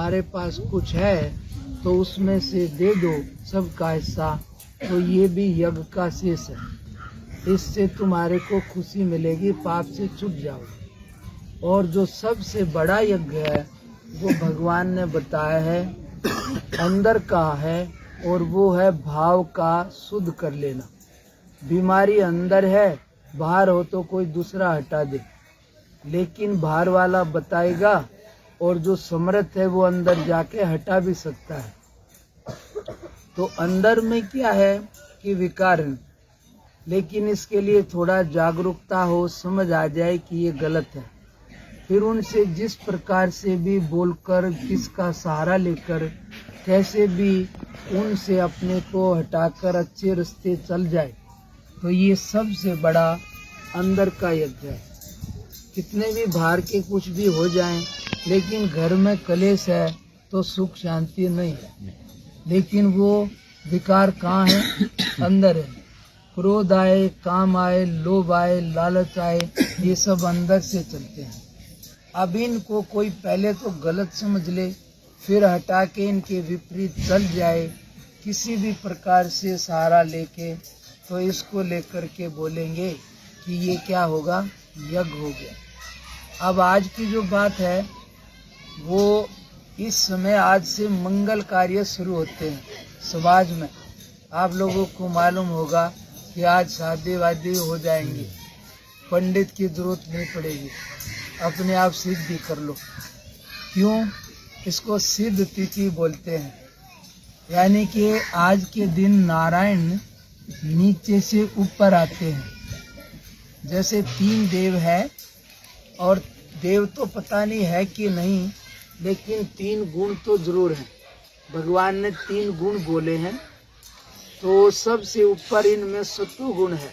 तुम्हारे पास कुछ है तो उसमें से दे दो सबका हिस्सा, तो ये भी यज्ञ का शेष है। इससे तुम्हारे को खुशी मिलेगी, पाप से छूट जाओ। और जो सबसे बड़ा यज्ञ है वो भगवान ने बताया है, अंदर का है, और वो है भाव का शुद्ध कर लेना। बीमारी अंदर है, बाहर हो तो कोई दूसरा हटा दे, लेकिन बाहर वाला बताएगा, और जो समर्थ है वो अंदर जाके हटा भी सकता है। तो अंदर में क्या है कि विकार है, लेकिन इसके लिए थोड़ा जागरूकता हो, समझ आ जाए कि ये गलत है। फिर उनसे जिस प्रकार से भी बोलकर, किसका सहारा लेकर, कैसे भी उनसे अपने को हटाकर अच्छे रास्ते चल जाए, तो ये सबसे बड़ा अंदर का यज्ञ है। कितने भी बाहर के कुछ भी हो जाएं, लेकिन घर में कलेश है तो सुख शांति नहीं है। लेकिन वो विकार कहाँ है? अंदर है। क्रोध आए, काम आए, लोभ आए, लालच आए, ये सब अंदर से चलते हैं। अब इनको कोई पहले तो गलत समझ ले, फिर हटा के इनके विपरीत चल जाए किसी भी प्रकार से सहारा लेके, तो इसको लेकर के बोलेंगे कि ये क्या होगा? यज्ञ हो गया। अब आज की जो बात है वो इस समय आज से मंगल कार्य शुरू होते हैं समाज में। आप लोगों को मालूम होगा कि आज शादी वादी हो जाएंगी, पंडित की जरूरत नहीं पड़ेगी, अपने आप सिद्धि कर लो। क्यों? इसको सिद्ध तिथि बोलते हैं। यानी कि आज के दिन नारायण नीचे से ऊपर आते हैं। जैसे 3 देव है, और देव तो पता नहीं है कि नहीं, लेकिन 3 गुण तो जरूर हैं। भगवान ने 3 गुण बोले हैं, तो सबसे ऊपर इनमें सत्वगुण है।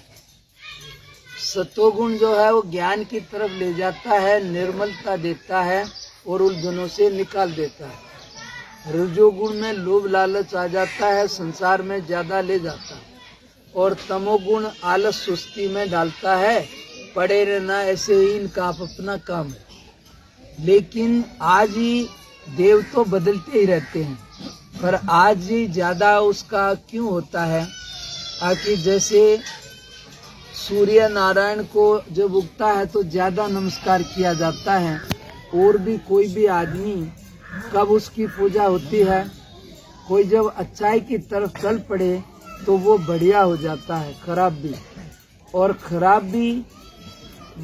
सत्वगुण जो है वो ज्ञान की तरफ ले जाता है, निर्मलता देता है और उलझनों से निकाल देता है। रजोगुण में लोभ लालच आ जाता है, संसार में ज्यादा ले जाता है। और तमोगुण आलस सुस्ती में डालता है, पड़े रहना, ऐसे ही इनका अपना काम है। लेकिन आज ही देव तो बदलते ही रहते हैं, पर आज ही ज्यादा उसका क्यों होता है? आखिर जैसे सूर्य नारायण को जब उगता है तो ज्यादा नमस्कार किया जाता है, और भी कोई भी आदमी कब उसकी पूजा होती है? कोई जब अच्छाई की तरफ चल पड़े तो वो बढ़िया हो जाता है, खराब भी। और खराब भी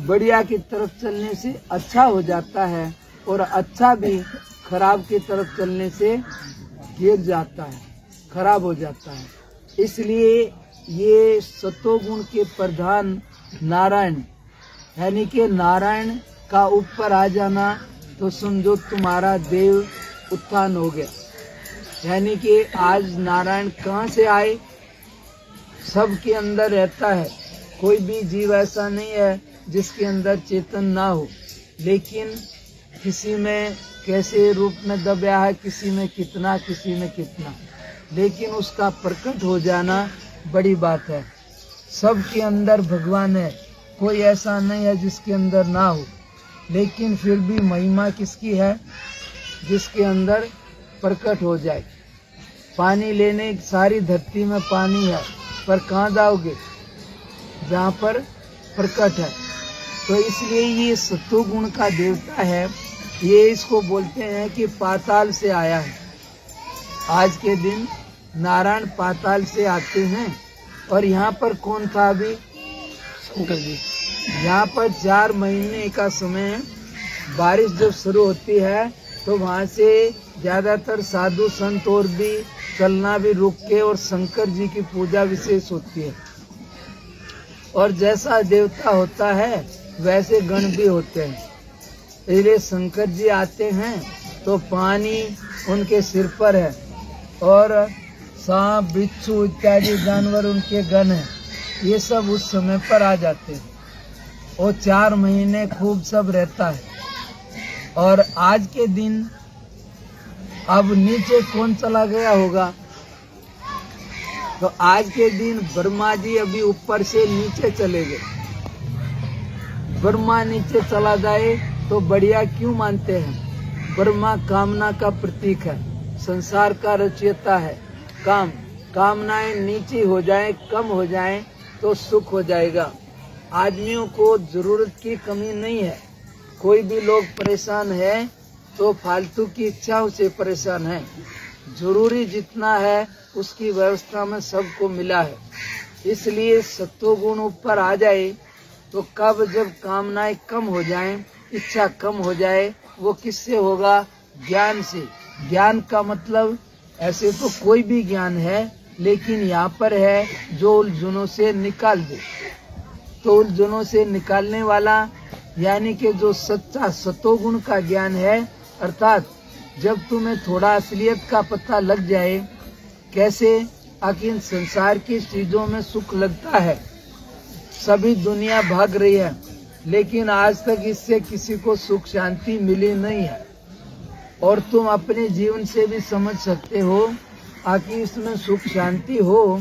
बढ़िया की तरफ चलने से अच्छा हो जाता है, और अच्छा भी खराब की तरफ चलने से गिर जाता है, खराब हो जाता है। इसलिए ये सत्वगुण के प्रधान नारायण, यानी कि नारायण का ऊपर आ जाना, तो समझो तुम्हारा देव उत्थान हो गया। यानी कि आज नारायण कहाँ से आए? सबके अंदर रहता है। कोई भी जीव ऐसा नहीं है जिसके अंदर चेतन ना हो, लेकिन किसी में कैसे रूप में दबा है, किसी में कितना, किसी में कितना, लेकिन उसका प्रकट हो जाना बड़ी बात है। सबके अंदर भगवान है, कोई ऐसा नहीं है जिसके अंदर ना हो। लेकिन फिर भी महिमा किसकी है? जिसके अंदर प्रकट हो जाए। पानी लेने, सारी धरती में पानी है, पर कहाँ जाओगे? जहाँ पर प्रकट है। तो इसलिए ये सत्वगुण का देवता है। ये इसको बोलते हैं कि पाताल से आया है। आज के दिन नारायण पाताल से आते हैं। और यहाँ पर कौन था अभी? शंकर जी। यहाँ पर 4 महीने का समय, बारिश जब शुरू होती है तो वहाँ से ज्यादातर साधु संत और भी चलना भी रुक के, और शंकर जी की पूजा विशेष होती है। और जैसा देवता होता है वैसे गण भी होते हैं। इसलिए शंकर जी आते हैं तो पानी उनके सिर पर है, और सांप, बिच्छू इत्यादि जानवर उनके गण हैं। ये सब उस समय पर आ जाते हैं, और 4 महीने खूब सब रहता है। और आज के दिन अब नीचे कौन चला गया होगा? तो आज के दिन ब्रह्मा जी अभी ऊपर से नीचे चले गए। ब्रह्मा नीचे चला जाए तो बढ़िया क्यों मानते हैं? ब्रह्मा कामना का प्रतीक है, संसार का रचयिता है। कामनाएं नीची हो जाए, कम हो जाए तो सुख हो जाएगा। आदमियों को जरूरत की कमी नहीं है। कोई भी लोग परेशान है तो फालतू की इच्छाओं से परेशान है। जरूरी जितना है उसकी व्यवस्था में सबको मिला है। इसलिए सत्वगुण ऊपर आ जाए तो कब जब कामनाएं कम हो जाएं, इच्छा कम हो जाए, वो किससे होगा? ज्ञान से। ज्ञान का मतलब ऐसे तो कोई भी ज्ञान है, लेकिन यहाँ पर है जो उलझनों से निकाल दे। तो उलझनों से निकालने वाला यानी कि जो सच्चा सतोगुण का ज्ञान है, अर्थात जब तुम्हें थोड़ा असलियत का पता लग जाए, कैसे आखिर संसार की चीजों में सुख लगता है। सभी दुनिया भाग रही है, लेकिन आज तक इससे किसी को सुख शांति मिली नहीं है। और तुम अपने जीवन से भी समझ सकते हो, आखिर इसमें सुख शांति हो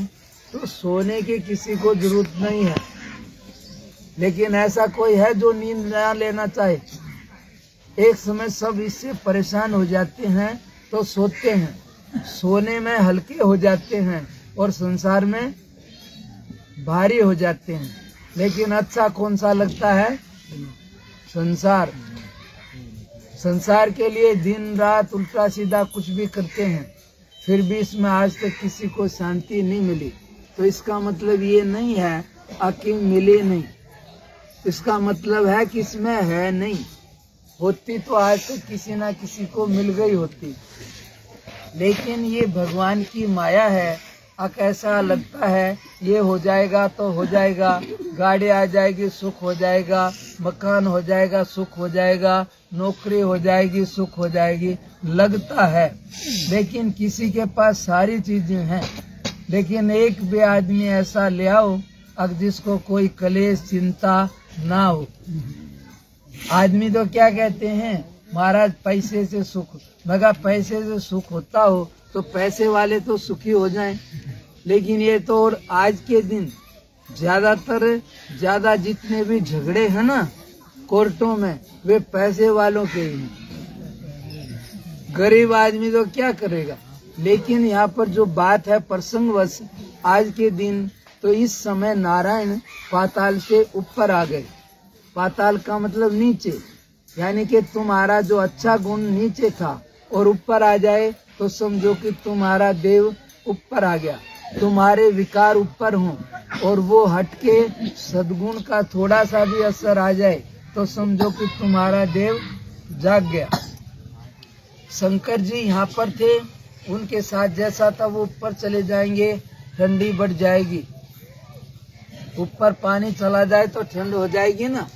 तो सोने की किसी को जरूरत नहीं है। लेकिन ऐसा कोई है जो नींद न लेना चाहे? एक समय सब इससे परेशान हो जाते हैं तो सोते हैं, सोने में हल्के हो जाते हैं और संसार में भारी हो जाते हैं। लेकिन अच्छा कौन सा लगता है? संसार के लिए दिन रात उल्टा सीधा कुछ भी करते हैं, फिर भी इसमें आज तक किसी को शांति नहीं मिली। तो इसका मतलब ये नहीं है कि मिली नहीं, इसका मतलब है कि इसमें है नहीं। होती तो आज तक किसी ना किसी को मिल गई होती, लेकिन ये भगवान की माया है। ऐसा लगता है ये हो जाएगा तो हो जाएगा, गाड़ी आ जाएगी सुख हो जाएगा, मकान हो जाएगा सुख हो जाएगा, नौकरी हो जाएगी सुख हो जाएगी, लगता है। लेकिन किसी के पास सारी चीजें हैं, लेकिन एक भी आदमी ऐसा ले आओ अब जिसको कोई कलेश चिंता ना हो। आदमी तो क्या कहते हैं, महाराज पैसे से सुख। मगर पैसे से सुख होता हो तो पैसे वाले तो सुखी हो जाएं। लेकिन ये तो और आज के दिन ज्यादा जितने भी झगड़े हैं ना कोर्टों में, वे पैसे वालों के ही हैं। गरीब आदमी तो क्या करेगा। लेकिन यहाँ पर जो बात है प्रसंगवश, आज के दिन तो इस समय नारायण पाताल से ऊपर आ गए। पाताल का मतलब नीचे, यानी कि तुम्हारा जो अच्छा गुण नीचे था और ऊपर आ जाए तो समझो कि तुम्हारा देव ऊपर आ गया। तुम्हारे विकार ऊपर हों और वो हटके सद्गुण का थोड़ा सा भी असर आ जाए तो समझो कि तुम्हारा देव जाग गया। शंकर जी यहाँ पर थे, उनके साथ जैसा था वो ऊपर चले जाएंगे, ठंडी बढ़ जाएगी। ऊपर पानी चला जाए तो ठंड हो जाएगी ना।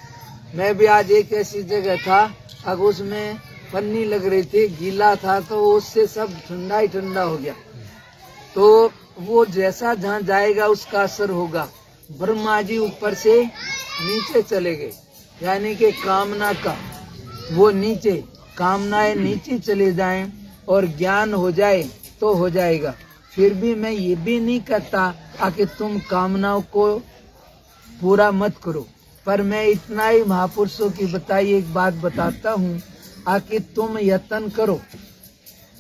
मैं भी आज एक ऐसी जगह था, अब उसमें पन्नी लग रही थी, गीला था, तो उससे सब ठंडा ही ठंडा हो गया। तो वो जैसा जहाँ जाएगा उसका असर होगा। ब्रह्मा जी ऊपर से नीचे चले गए, यानी कि कामना का वो नीचे, कामनाएं नीचे चले जाएं और ज्ञान हो जाए तो हो जाएगा। फिर भी मैं ये भी नहीं कहता कि तुम कामनाओं को पूरा मत करो, पर मैं इतना ही महापुरुषों की बताई एक बात बताता हूँ कि तुम यत्न करो,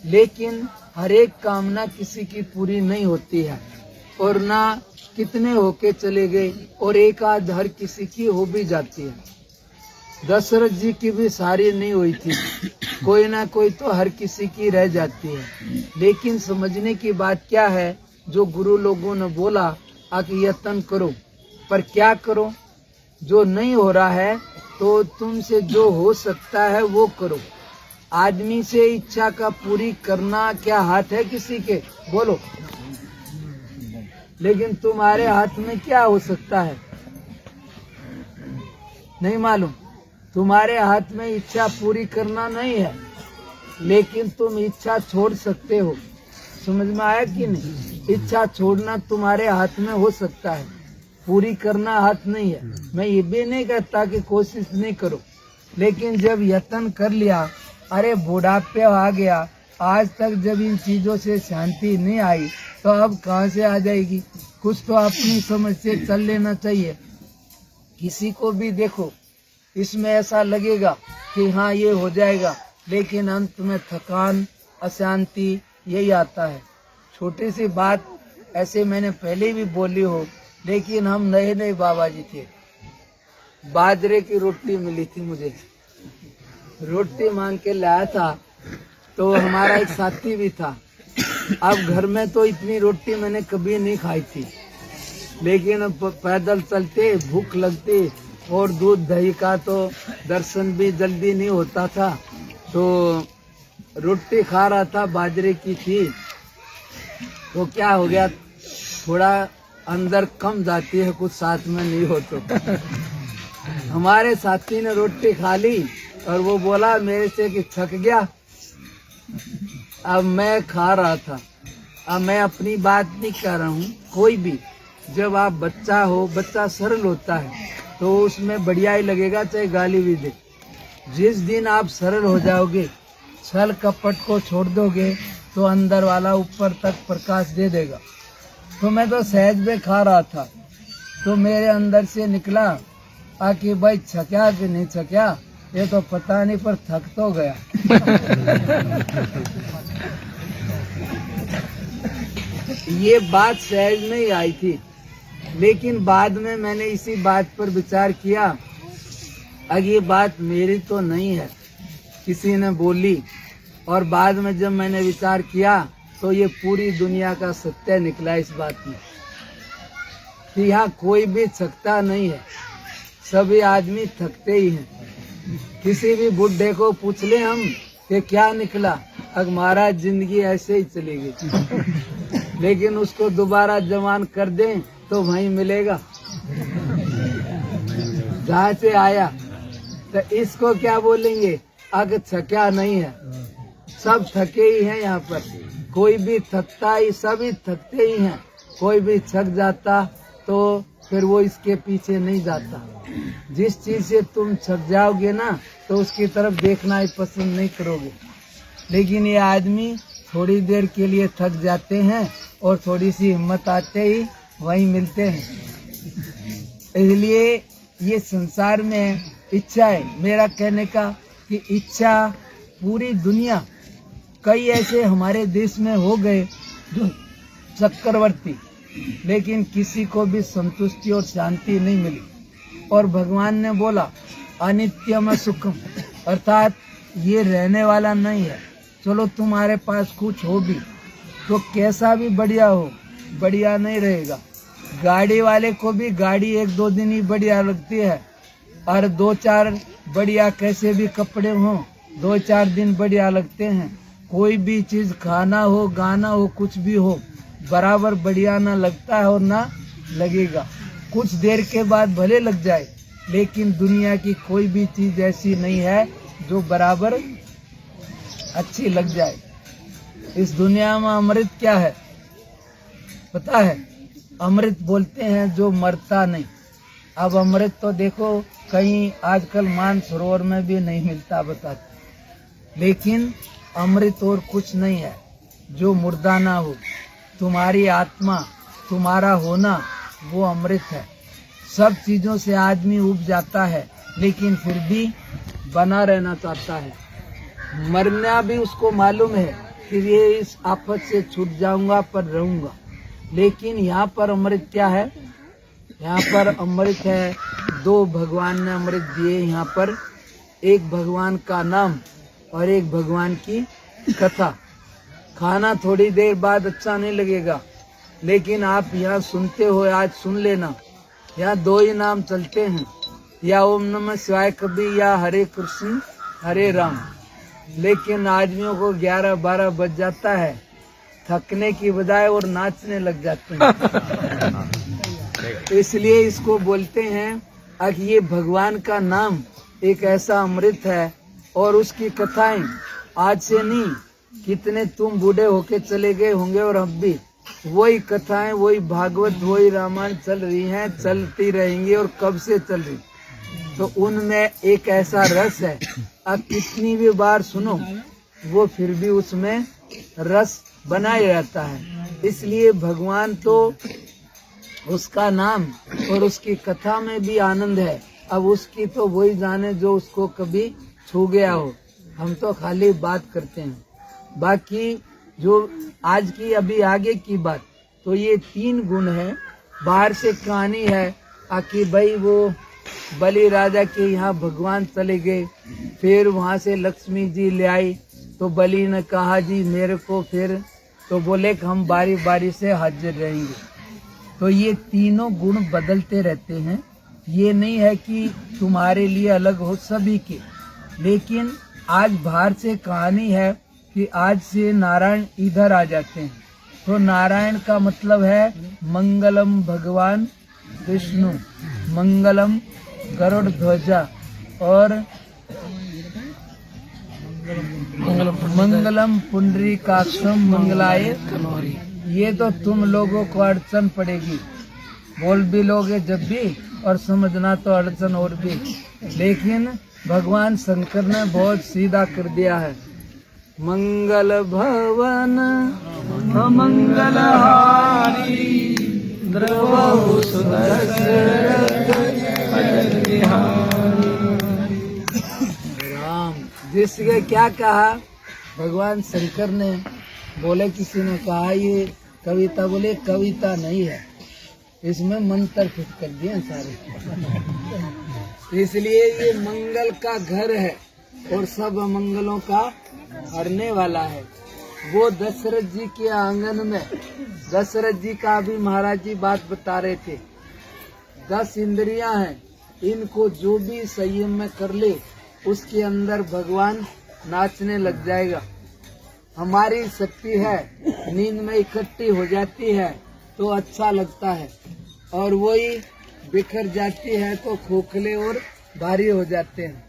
लेकिन हर एक कामना किसी की पूरी नहीं होती है। और ना कितने होके चले गए, और एक आध हर किसी की हो भी जाती है। दशरथ जी की भी सारी नहीं हुई थी, कोई ना कोई तो हर किसी की रह जाती है। लेकिन समझने की बात क्या है, जो गुरु लोगों ने बोला कि यत्न करो, पर क्या करो? जो नहीं हो रहा है तो तुमसे जो हो सकता है वो करो। आदमी से इच्छा का पूरी करना क्या हाथ है किसी के? बोलो। लेकिन तुम्हारे हाथ में क्या हो सकता है? नहीं मालूम। तुम्हारे हाथ में इच्छा पूरी करना नहीं है, लेकिन तुम इच्छा छोड़ सकते हो। समझ में आया कि नहीं? इच्छा छोड़ना तुम्हारे हाथ में हो सकता है, पूरी करना हाथ नहीं है। मैं ये भी नहीं कहता कि कोशिश नहीं करो, लेकिन जब यत्न कर लिया, अरे बुढ़ापे आ गया, आज तक जब इन चीजों से शांति नहीं आई तो अब कहाँ से आ जाएगी? कुछ तो अपनी समझ से चल लेना चाहिए। किसी को भी देखो, इसमें ऐसा लगेगा कि हाँ ये हो जाएगा, लेकिन अंत में थकान, अशांति यही आता है। छोटी सी बात ऐसे मैंने पहले भी बोली हो, लेकिन हम नए नए बाबा जी थे। बाजरे की रोटी मिली थी मुझे, रोटी मांग के लाया था, तो हमारा एक साथी भी था। अब घर में तो इतनी रोटी मैंने कभी नहीं खाई थी, लेकिन पैदल चलते भूख लगती और दूध दही का तो दर्शन भी जल्दी नहीं होता था, तो रोटी खा रहा था, बाजरे की थी। तो क्या हो गया, थोड़ा अंदर कम जाती है, कुछ साथ में नहीं हो तो हमारे साथी ने रोटी खा ली और वो बोला मेरे से कि थक गया। अब मैं खा रहा था, अब मैं अपनी बात नहीं कर रहा हूँ। कोई भी जब आप बच्चा हो, बच्चा सरल होता है तो उसमें बढ़िया ही लगेगा, चाहे गाली भी दे। जिस दिन आप सरल हो जाओगे, छल कपट को छोड़ दोगे, तो अंदर वाला ऊपर तक प्रकाश दे देगा। तो मैं तो सहज में खा रहा था, तो मेरे अंदर से निकला कि भाई छक्या कि नहीं छक्या, ये तो पता नहीं, पर थक तो गया। ये बात सहज में ही आई थी, लेकिन बाद में मैंने इसी बात पर विचार किया। अब ये बात मेरी तो नहीं है, किसी ने बोली, और बाद में जब मैंने विचार किया तो ये पूरी दुनिया का सत्य निकला इस बात में कि यहाँ कोई भी थकता नहीं है, सभी आदमी थकते ही हैं। किसी भी बुढ़े को पूछ ले हम कि क्या निकला, अब महाराज जिंदगी ऐसे ही चलेगी। लेकिन उसको दोबारा जवान कर दें तो वहीं मिलेगा जहाँ से आया। तो इसको क्या बोलेंगे, अग थका नहीं है, सब थके ही हैं। यहाँ पर कोई भी थकता ही, सभी थकते ही हैं। कोई भी थक जाता तो फिर वो इसके पीछे नहीं जाता। जिस चीज से तुम थक जाओगे ना, तो उसकी तरफ देखना ही पसंद नहीं करोगे। लेकिन ये आदमी थोड़ी देर के लिए थक जाते हैं और थोड़ी सी हिम्मत आते ही वहीं मिलते हैं। इसलिए ये संसार में इच्छा है, मेरा कहने का कि इच्छा पूरी दुनिया, कई ऐसे हमारे देश में हो गए जो चक्रवर्ती, लेकिन किसी को भी संतुष्टि और शांति नहीं मिली। और भगवान ने बोला अनित्यम सुखम, अर्थात ये रहने वाला नहीं है। चलो तुम्हारे पास कुछ हो भी तो कैसा भी बढ़िया हो, बढ़िया नहीं रहेगा। गाड़ी वाले को भी गाड़ी एक दो दिन ही बढ़िया लगती है, और दो चार बढ़िया कैसे भी कपड़े हों, दो चार दिन बढ़िया लगते हैं। कोई भी चीज खाना हो, गाना हो, कुछ भी हो, बराबर बढ़िया ना लगता है और ना लगेगा। कुछ देर के बाद भले लग जाए, लेकिन दुनिया की कोई भी चीज ऐसी नहीं है जो बराबर अच्छी लग जाए। इस दुनिया में अमृत क्या है पता है? अमृत बोलते हैं जो मरता नहीं। अब अमृत तो देखो कहीं आजकल मानसरोवर में भी नहीं मिलता बताते, लेकिन अमृत और कुछ नहीं है जो मुर्दा ना हो। तुम्हारी आत्मा, तुम्हारा होना, वो अमृत है। सब चीजों से आदमी उब जाता है, लेकिन फिर भी बना रहना चाहता है। मरना भी उसको मालूम है कि ये इस आफत से छूट जाऊंगा पर रहूंगा। लेकिन यहाँ पर अमृत क्या है? यहाँ पर अमृत है, दो भगवान ने अमृत दिए यहाँ पर। एक भगवान का नाम और एक भगवान की कथा। खाना थोड़ी देर बाद अच्छा नहीं लगेगा, लेकिन आप यहाँ सुनते हो, आज सुन लेना। यहाँ दो ही नाम चलते हैं, या ओम नमः शिवाय कभी, या हरे कृष्ण हरे राम। लेकिन आदमियों को 11-12 बज जाता है, थकने की बजाय और नाचने लग जाते हैं। इसलिए इसको बोलते हैं कि ये भगवान का नाम एक ऐसा अमृत है, और उसकी कथाएं आज से नहीं, कितने तुम बूढ़े होके चले गए होंगे और अब भी वही कथाएं, वही भागवत, वही रामायण चल रही हैं, चलती रहेंगी और कब से चल रही। तो उनमें एक ऐसा रस है, अब कितनी भी बार सुनो वो फिर भी उसमें रस बना ही रहता है। इसलिए भगवान तो, उसका नाम और उसकी कथा में भी आनंद है। अब उसकी तो वही जाने जो उसको कभी छू गया हो। हम तो खाली बात करते हैं। बाकी जो आज की अभी आगे की बात, तो ये 3 गुण है। बाहर से कहानी है कि भाई वो बलि राजा के यहाँ भगवान चले गए, फिर वहाँ से लक्ष्मी जी ले आई, तो बलि ने कहा जी मेरे को, फिर तो बोले कि हम बारी बारी से हाजिर रहेंगे। तो ये तीनों गुण बदलते रहते हैं, ये नहीं है कि तुम्हारे लिए अलग हो सभी के। लेकिन आज बाहर से कहानी है कि आज से नारायण इधर आ जाते हैं, तो नारायण का मतलब है मंगलम भगवान विष्णु, मंगलम गरुड़ ध्वजा और मंगलम पुंडरीकाक्षम मंगलाय कनौरी। ये तो तुम लोगों को अड़चन पड़ेगी, बोल भी लोगे जब भी और समझना तो अड़चन और भी, लेकिन भगवान शंकर ने बहुत सीधा कर दिया है। मंगल भवन मंगल हारी द्रवहु सुदर्शन राम। जिसके क्या कहा भगवान शंकर ने, बोले किसी ने कहा ये कविता, बोले कविता नहीं है, इसमें मंत्र फिट कर दिए सारे। इसलिए ये मंगल का घर है और सब मंगलों का हरने वाला है। वो दशरथ जी के आंगन में, दशरथ जी का भी महाराज जी बात बता रहे थे, 10 इंद्रियां हैं, इनको जो भी संयम में कर ले उसके अंदर भगवान नाचने लग जाएगा। हमारी शक्ति है, नींद में इकट्ठी हो जाती है तो अच्छा लगता है, और वही बिखर जाती है तो खोखले और भारी हो जाते हैं।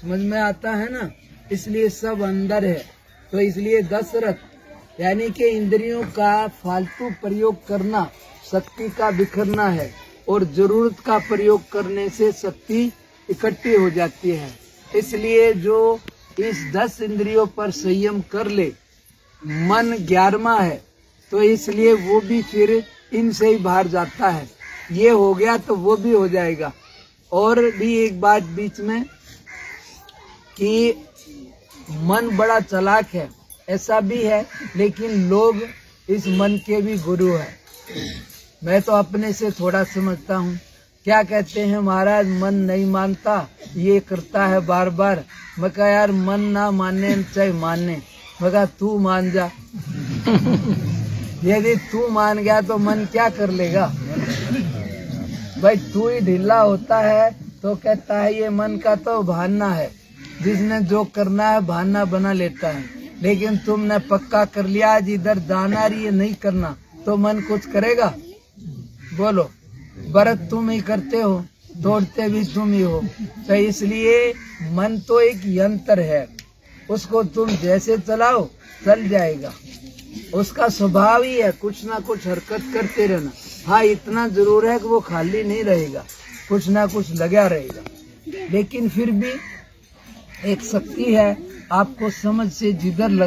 समझ में आता है ना? इसलिए सब अंदर है। तो इसलिए दशरथ यानी कि इंद्रियों का फालतू प्रयोग करना शक्ति का बिखरना है, और जरूरत का प्रयोग करने से शक्ति इकट्ठी हो जाती है। इसलिए जो इस 10 इंद्रियों पर संयम कर ले, मन 11वां है, तो इसलिए वो भी फिर इनसे ही बाहर जाता है। ये हो गया तो वो भी हो जाएगा। और भी एक बात बीच में कि मन बड़ा चालाक है, ऐसा भी है, लेकिन लोग इस मन के भी गुरु है। मैं तो अपने से थोड़ा समझता हूँ। क्या कहते हैं महाराज, मन नहीं मानता, ये करता है बार बार। मैं कहा यार मन ना माने चाहे माने, मैं कहा तू मान जा। यदि तू मान गया तो मन क्या कर लेगा भाई? तू ही ढीला होता है तो कहता है ये मन का तो बहाना है, जिसने जो करना है बहाना बना लेता है। लेकिन तुमने पक्का कर लिया आज इधर जाना और ये नहीं करना, तो मन कुछ करेगा? बोलो, व्रत तुम ही करते हो, तोड़ते भी तुम ही हो। तो इसलिए मन तो एक यंत्र है, उसको तुम जैसे चलाओ चल जाएगा। उसका स्वभाव ही है कुछ ना कुछ हरकत करते रहना। हाँ, इतना जरूर है कि वो खाली नहीं रहेगा, कुछ ना कुछ लगा रहेगा। लेकिन फिर भी एक शक्ति है, आपको समझ से जिधर लग